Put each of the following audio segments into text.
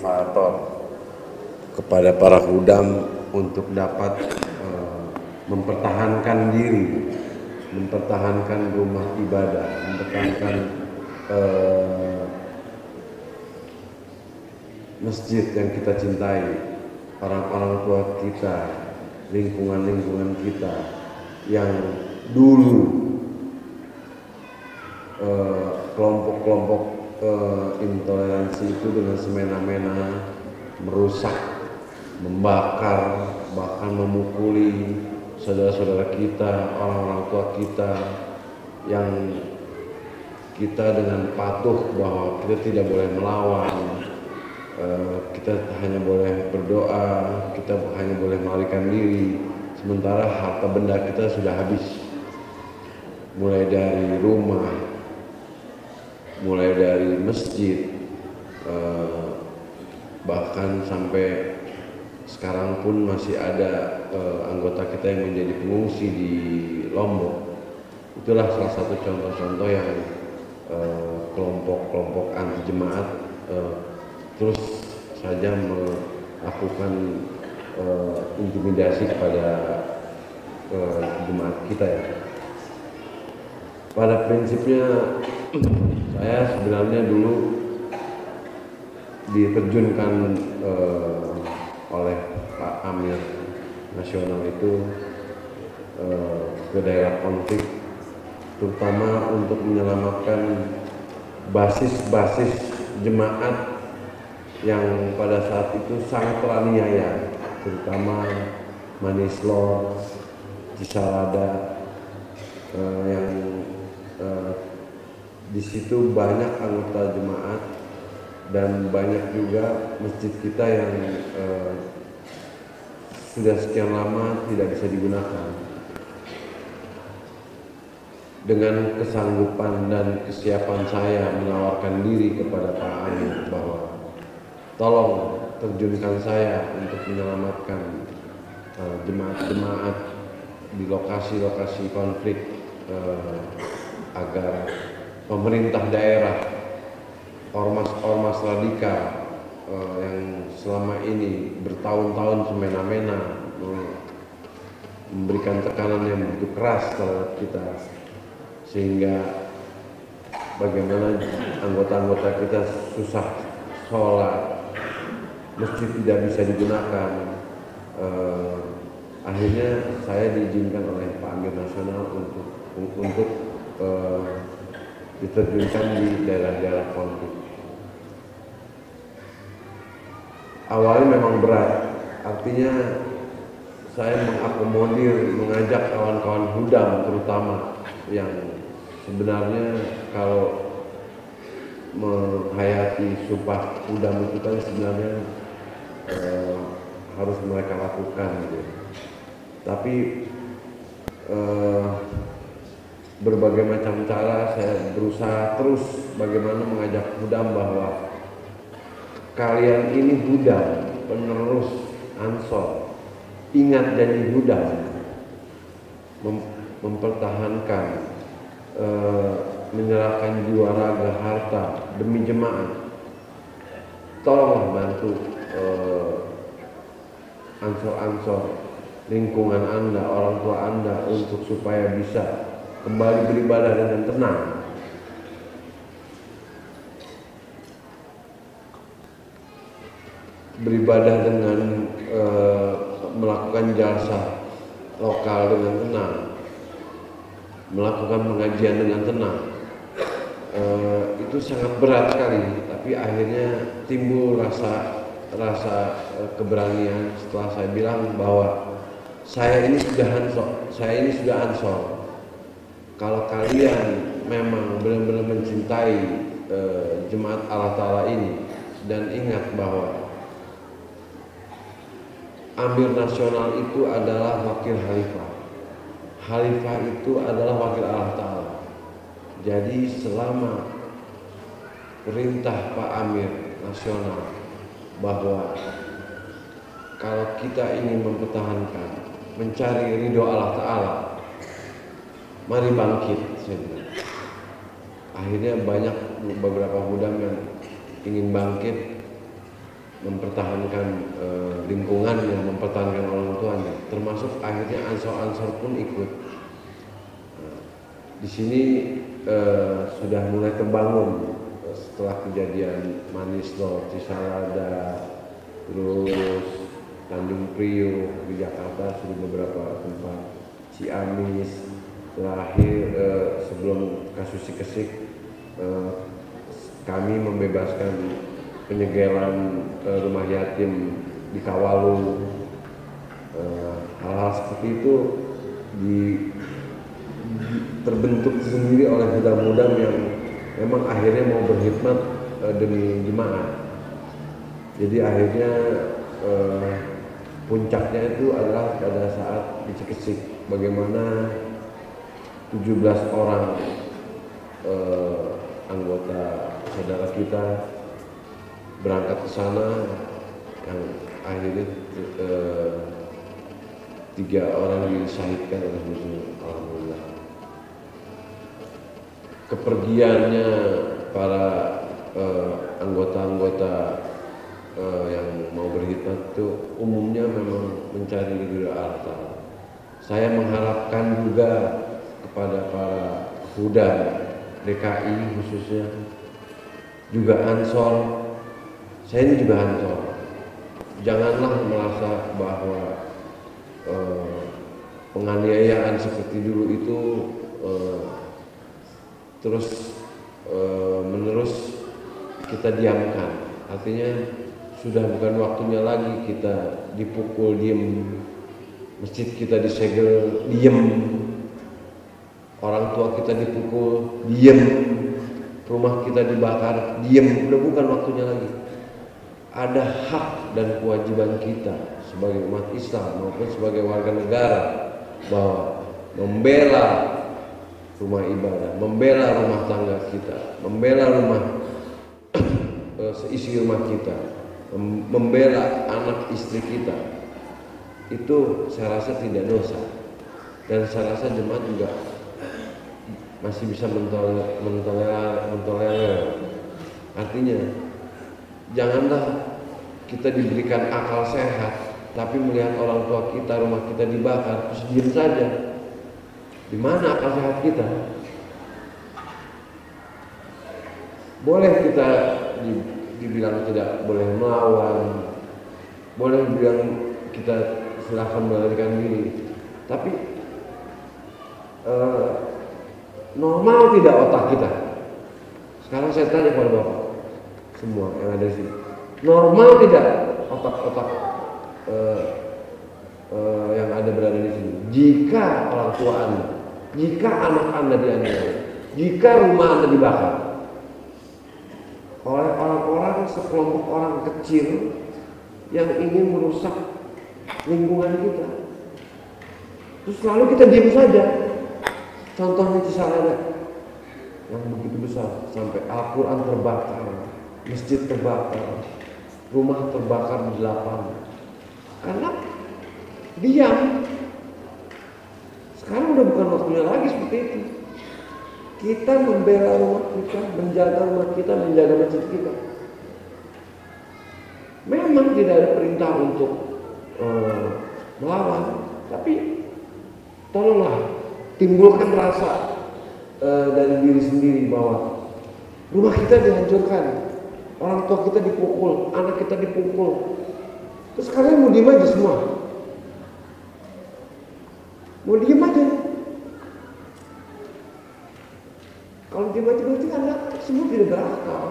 motivator kepada para hudam untuk dapat mempertahankan diri, mempertahankan rumah ibadah, mempertahankan masjid yang kita cintai, orang-orang tua kita, lingkungan-lingkungan kita yang dulu kelompok-kelompok intoleransi itu dengan semena-mena merusak, membakar, bahkan memukuli saudara-saudara kita, orang-orang tua kita, yang kita dengan patuh bahwa kita tidak boleh melawan, kita hanya boleh berdoa, kita hanya boleh melarikan diri, sementara harta benda kita sudah habis, mulai dari rumah, mulai dari masjid, bahkan sampai sekarang pun masih ada anggota kita yang menjadi pengungsi di Lombok. Itulah salah satu contoh-contoh yang kelompok-kelompok anti jemaat terus saja melakukan intimidasi kepada jemaat kita ya. Pada prinsipnya saya sebenarnya dulu diterjunkan oleh Pak Amir Nasional itu ke daerah konflik, terutama untuk menyelamatkan basis-basis jemaat yang pada saat itu sangat teraniaya, terutama Manislor, Cisalada, yang di situ banyak anggota jemaat dan banyak juga masjid kita yang sudah sekian lama tidak bisa digunakan. Dengan kesanggupan dan kesiapan saya menawarkan diri kepada Pak Amir bahwa tolong terjunkan saya untuk menyelamatkan jemaat-jemaat di lokasi-lokasi konflik, agar pemerintah daerah, ormas-ormas radikal yang selama ini bertahun-tahun semena-mena memberikan tekanan yang begitu keras terhadap kita, sehingga bagaimana anggota-anggota kita susah sholat, masjid tidak bisa digunakan. Akhirnya saya diizinkan oleh Pak Amir Nasional untuk diterjunkan di daerah-daerah konflik. Awalnya memang berat, artinya saya mengakomodir, mengajak kawan-kawan hudam terutama yang sebenarnya kalau menghayati sumpah hudam itu kan sebenarnya harus mereka lakukan gitu. Tapi berbagai macam cara saya berusaha terus bagaimana mengajak hudam bahwa kalian ini hudam, penerus Ansor, ingat janji hudam, mempertahankan, menyerahkan jiwa raga harta demi jemaat. Tolonglah bantu Ansor-Ansor, lingkungan Anda, orang tua Anda untuk supaya bisa kembali beribadah dengan tenang. Beribadah dengan melakukan jasa lokal dengan tenang, melakukan pengajian dengan tenang. Itu sangat berat sekali, tapi akhirnya timbul rasa keberanian setelah saya bilang bahwa saya ini sudah Ansor. Kalau kalian memang benar-benar mencintai jemaat Allah Ta'ala ini, dan ingat bahwa Amir Nasional itu adalah wakil Khalifah. Khalifah itu adalah wakil Allah Ta'ala. Jadi selama perintah Pak Amir Nasional bahwa kalau kita ingin mempertahankan, mencari ridho Allah Ta'ala, mari bangkit. Akhirnya banyak beberapa hudam yang ingin bangkit mempertahankan lingkungannya, mempertahankan orang tuanya, termasuk akhirnya ansor-ansor pun ikut. Di sini sudah mulai terbangun setelah kejadian Manislo, Cisarada, terus Tanjung Priok di Jakarta, sudah beberapa tempat, Ciamis, terakhir sebelum kasus Sikesik, kami membebaskan penyegelan rumah yatim di Kawalu. Hal-hal seperti itu terbentuk sendiri oleh muda-muda yang memang akhirnya mau berkhidmat demi jemaah. Jadi akhirnya puncaknya itu adalah pada saat di Cikesik, bagaimana 17 orang anggota saudara kita berangkat ke sana, yang akhirnya 3 orang disahidkan oleh musuh. Alhamdulillah. Kepergiannya para anggota-anggota yang mau berkhidmat itu umumnya memang mencari ridho Allah. Saya mengharapkan juga kepada para Huda DKI khususnya, juga Ansor. Saya ini juga Ansor. Janganlah merasa bahwa penganiayaan seperti dulu itu terus menerus kita diamkan. Artinya sudah bukan waktunya lagi kita dipukul diem, masjid kita disegel diem, orang tua kita dipukul diem, rumah kita dibakar diem. Udah bukan waktunya lagi. Ada hak dan kewajiban kita sebagai umat Islam maupun sebagai warga negara bahwa membela rumah ibadah, membela rumah tangga kita, membela rumah seisi rumah kita, membela anak istri kita, itu saya rasa tidak dosa. Dan saya rasa jemaat juga masih bisa mentolerir. Artinya janganlah kita diberikan akal sehat tapi melihat orang tua kita, rumah kita dibakar terus diam saja. Di mana akal sehat kita? Boleh kita dibilang tidak boleh melawan, boleh dibilang kita silahkan melarikan diri, tapi normal tidak otak kita? Sekarang saya tanya kepada Bapak semua yang ada di sini, normal tidak otak-otak yang ada berada di sini? Jika orang tua Anda, jika anak Anda dianiaya, jika rumah Anda dibakar oleh orang-orang, sekelompok orang kecil yang ingin merusak lingkungan kita, terus lalu kita diam saja. Contohnya Cisarada yang begitu besar, sampai Al-Quran terbakar, masjid terbakar, rumah terbakar 8, karena diam. Sekarang udah bukan waktunya lagi seperti itu. Kita membela rumah kita, menjaga rumah kita, menjaga masjid kita. Memang tidak ada perintah untuk melawan, tapi tolonglah timbulkan rasa dari diri sendiri bahwa rumah kita dihancurkan, orang tua kita dipukul, anak kita dipukul. Terus kalian mau diem aja semua? Mau diem aja? Kalau diem aja berarti Anda semua tidak berakal.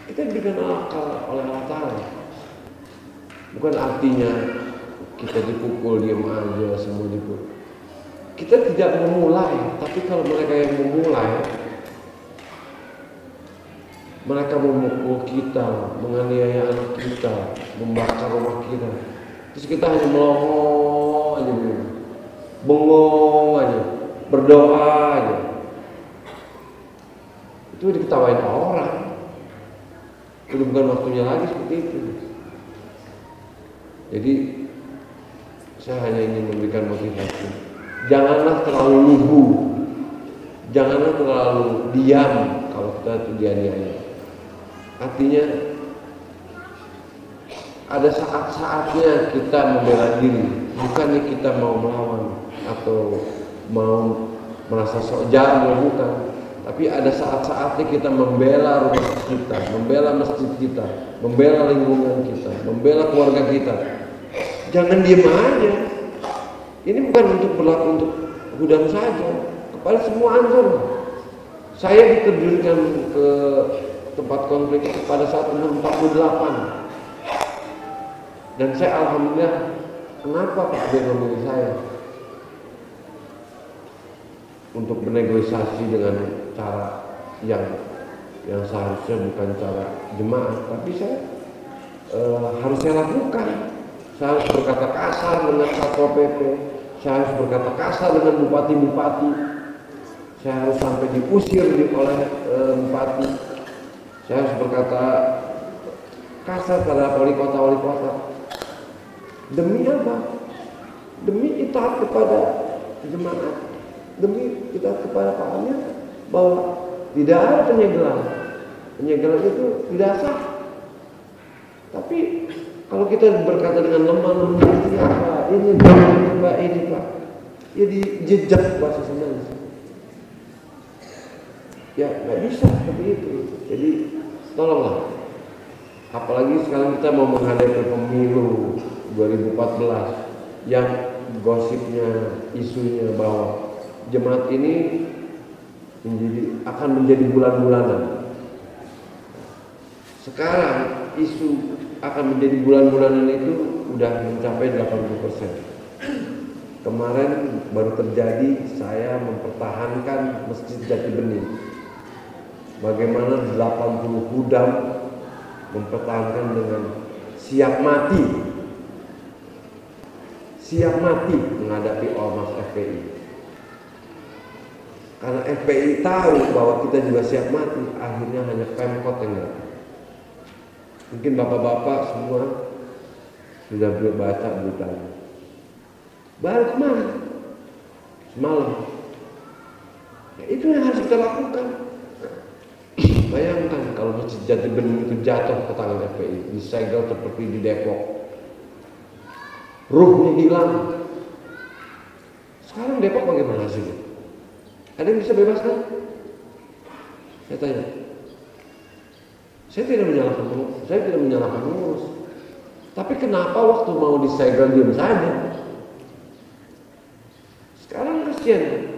Kita diberikan akal oleh Allah Ta'ala. Bukan artinya kita dipukul diem aja, semua dipukul. Kita tidak memulai, tapi kalau mereka yang memulai, mereka memukul kita, menganiaya anak kita, membakar rumah kita, terus kita hanya melongo aja, bengong aja, berdoa aja, itu diketawain orang. Udah bukan waktunya lagi seperti itu. Jadi saya hanya ingin memberikan motivasi. Janganlah terlalu lugu, janganlah terlalu diam kalau kita itu dianiaya. Artinya ada saat-saatnya kita membela diri, bukannya kita mau melawan atau mau merasa sok jago, bukan. Tapi ada saat-saatnya kita membela rumah kita, membela masjid kita, membela lingkungan kita, membela keluarga kita. Jangan diem aja. Ini bukan untuk berlaku untuk Hudam saja, kepada semua Ansor. Saya diterjunkan ke tempat konflik pada saat umur 48. Dan saya alhamdulillah, kenapa Pak Ben memilih saya? Untuk bernegosiasi dengan cara yang seharusnya bukan cara jemaah, tapi saya harus saya lakukan. Saya harus berkata kasar dengan Satpol PP, saya harus berkata kasar dengan bupati-bupati, saya harus sampai diusir oleh bupati, saya harus berkata kasar pada wali kota. Demi apa? Demi itaat kepada jemaat, demi kita kepada Pak Amir, bahwa tidak ada penyegelan itu tidak sah. Tapi kalau kita berkata dengan lemah lembut, ini apa? Ini Pak, ya dijejak bahasa Sunda. Ya nggak bisa seperti itu. Jadi tolonglah. Apalagi sekarang kita mau menghadapi pemilu 2014 yang gosipnya, isunya bahwa jemaat ini akan menjadi bulan-bulanan. Sekarang isu akan menjadi bulan-bulanan itu udah mencapai 80%. Kemarin baru terjadi, saya mempertahankan Masjid Jati Bening. Bagaimana 80 Hudam mempertahankan dengan siap mati menghadapi ormas FPI. Karena FPI tahu bahwa kita juga siap mati, akhirnya hanya Pemkot yang datang. Mungkin bapak-bapak semua sudah baca beritanya. Baru kemarin, semalam. Ya, itu yang harus kita lakukan. Bayangkan kalau Masjid Jati Bening itu jatuh ke tangan FPI, disegel seperti di Depok, ruhnya hilang. Sekarang Depok bagaimana hasilnya? Ada yang bisa bebaskan? Saya tanya. Saya tidak menyalahkan pengurus. Tapi kenapa waktu mau disegel diam saja? Sekarang kasihan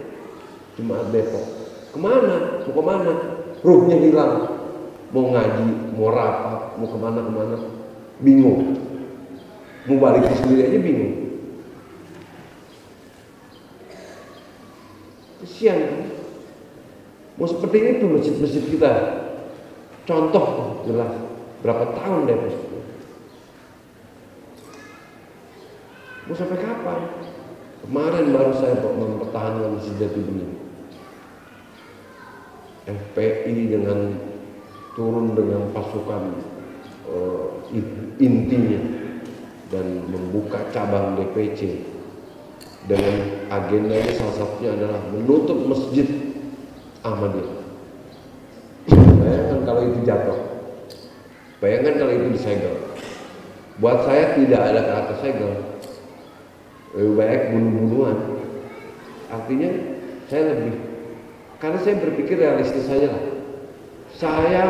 jemaat Depok. Kemana? Mau kemana? Ruhnya hilang. Mau ngaji, mau rapat, mau kemana, bingung. Mau balik sendiri aja bingung. Kesian kan? Mau seperti itu masjid-masjid kita. Contoh jelas berapa tahun deh. Mau sampai kapan? Kemarin baru saya mempertahankan Masjid Jati Bening. FPI dengan turun dengan pasukan intinya dan membuka cabang DPC dengan agendanya salah satunya adalah menutup Masjid Ahmadiyah. Bayangkan kalau itu jatuh, bayangkan kalau itu disegel. Buat saya tidak ada kata segel, lebih baik bunuh-bunuhan. Artinya saya karena saya berpikir realistis saja lah. Saya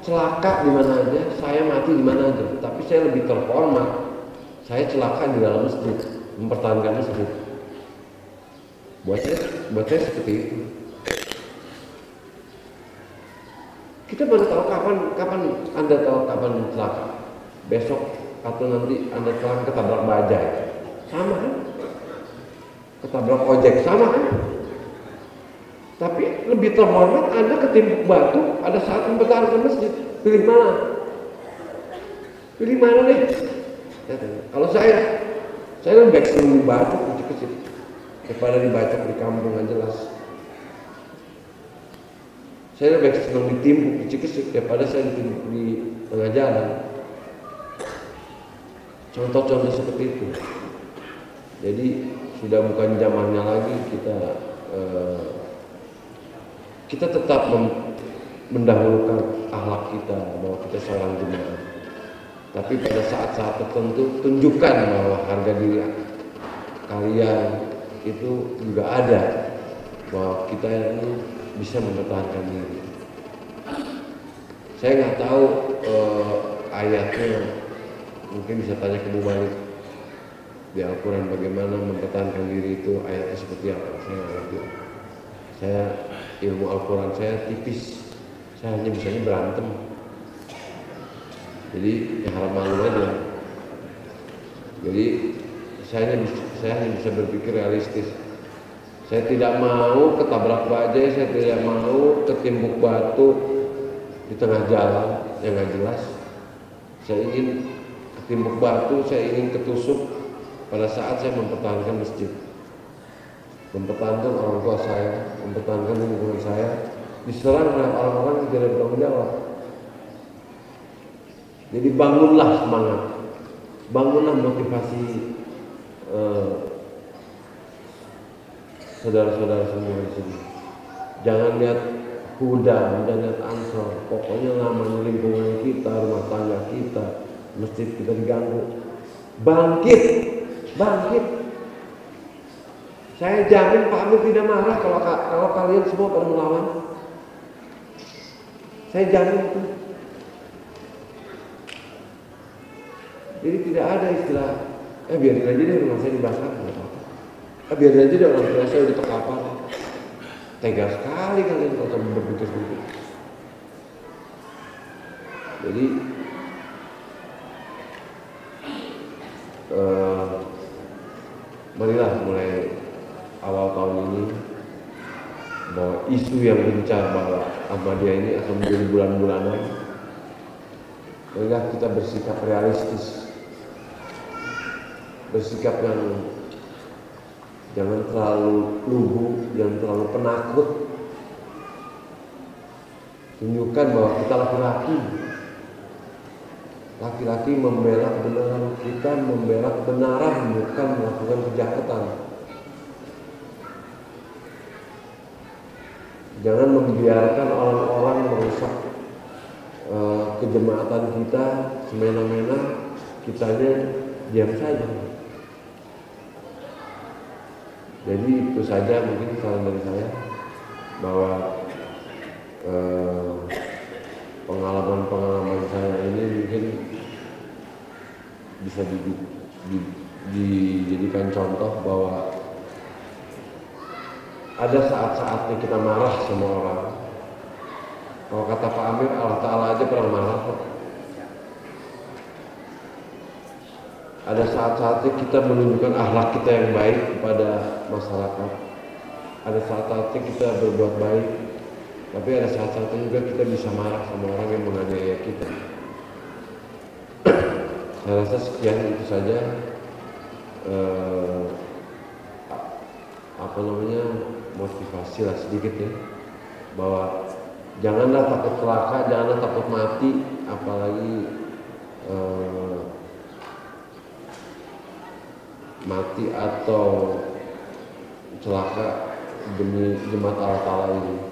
celaka di mana aja, saya mati di mana aja. Tapi saya lebih terhormat, saya celaka di dalam masjid, mempertahankan masjid. Buat saya seperti itu. Kita baru tahu kapan Anda tahu kapan celaka? Besok atau nanti Anda celaka ketabrak bajai, sama kan? Ketabrak ojek, sama kan? Tapi lebih terhormat Anda ketimbuk batu ada saat mempertahankan masjid. Pilih mana? Pilih mana nih? Kalau saya lebih baik seneng batu kecil-kecil daripada dibacok di kampung nggak jelas. Saya lebih baik seneng ditimbuk kecil-kecil daripada saya ditimbuk di tengah jalan. Contoh-contoh seperti itu. Jadi sudah bukan zamannya lagi kita tetap mendahulukan akhlak kita bahwa kita seorang jemaah. Tapi pada saat-saat tertentu tunjukkan bahwa harga diri kalian itu juga ada, bahwa kita ini bisa mempertahankan diri. Saya nggak tahu ayatnya, mungkin bisa tanya ke Bu Malik di Al-Quran bagaimana mempertahankan diri itu, ayatnya seperti apa, saya nggak ngerti. Saya ilmu Al-Quran saya tipis, saya hanya bisanya berantem, jadi ya harap maklum aja. Jadi saya hanya bisa berpikir realistis. Saya tidak mau ketabrak bajai, saya tidak mau ketimbuk batu di tengah jalan yang nggak jelas. Saya ingin ketimbuk batu, saya ingin ketusuk pada saat saya mempertahankan masjid, mempertahankan orang tua saya, mempertahankan lingkungan saya, diserang oleh orang-orang yang tidak bertanggung jawab. Jadi bangunlah semangat, bangunlah motivasi saudara-saudara semua di sini. Jangan lihat Huda, jangan lihat Ansor, pokoknya namanya lingkungan kita, rumah tangga kita, masjid kita diganggu. Bangkit, bangkit. Saya jamin Pak Amir tidak marah kalau kalian semua pada melawan. Saya jamin itu. Jadi tidak ada istilah, biarin aja deh rumah saya dibakar, nggak apa-apa. Biarin aja deh orang tua saya udah terkapar. Tega sekali kalian kalau berpikir seperti itu. Jadi marilah mulai awal tahun ini bahwa isu yang gencar bahwa Ahmadiyah ini akan menjadi bulan-bulanan, marilah kita bersikap realistis, bersikap yang jangan terlalu lugu, jangan terlalu penakut. Tunjukkan bahwa kita laki-laki. Laki-laki membela kebenaran, kita membela kebenaran, bukan melakukan kejahatan. Jangan membiarkan orang-orang merusak kejemaatan kita semena-mena, kitanya diam saja. Jadi itu saja mungkin saran dari saya, bahwa pengalaman-pengalaman saya ini mungkin bisa dijadikan contoh bahwa ada saat-saatnya kita marah sama orang. Kalau kata Pak Amir, Allah Ta'ala aja pernah marah kok. Ada saat-saatnya kita menunjukkan akhlak kita yang baik kepada masyarakat. Ada saat-saatnya kita berbuat baik, tapi ada saat-saatnya juga kita bisa marah sama orang yang menganiaya kita. Saya rasa sekian itu saja motivasi lah sedikit ya, bahwa janganlah takut celaka, janganlah takut mati, apalagi mati atau celaka demi jemaat Allah Ta'ala ini.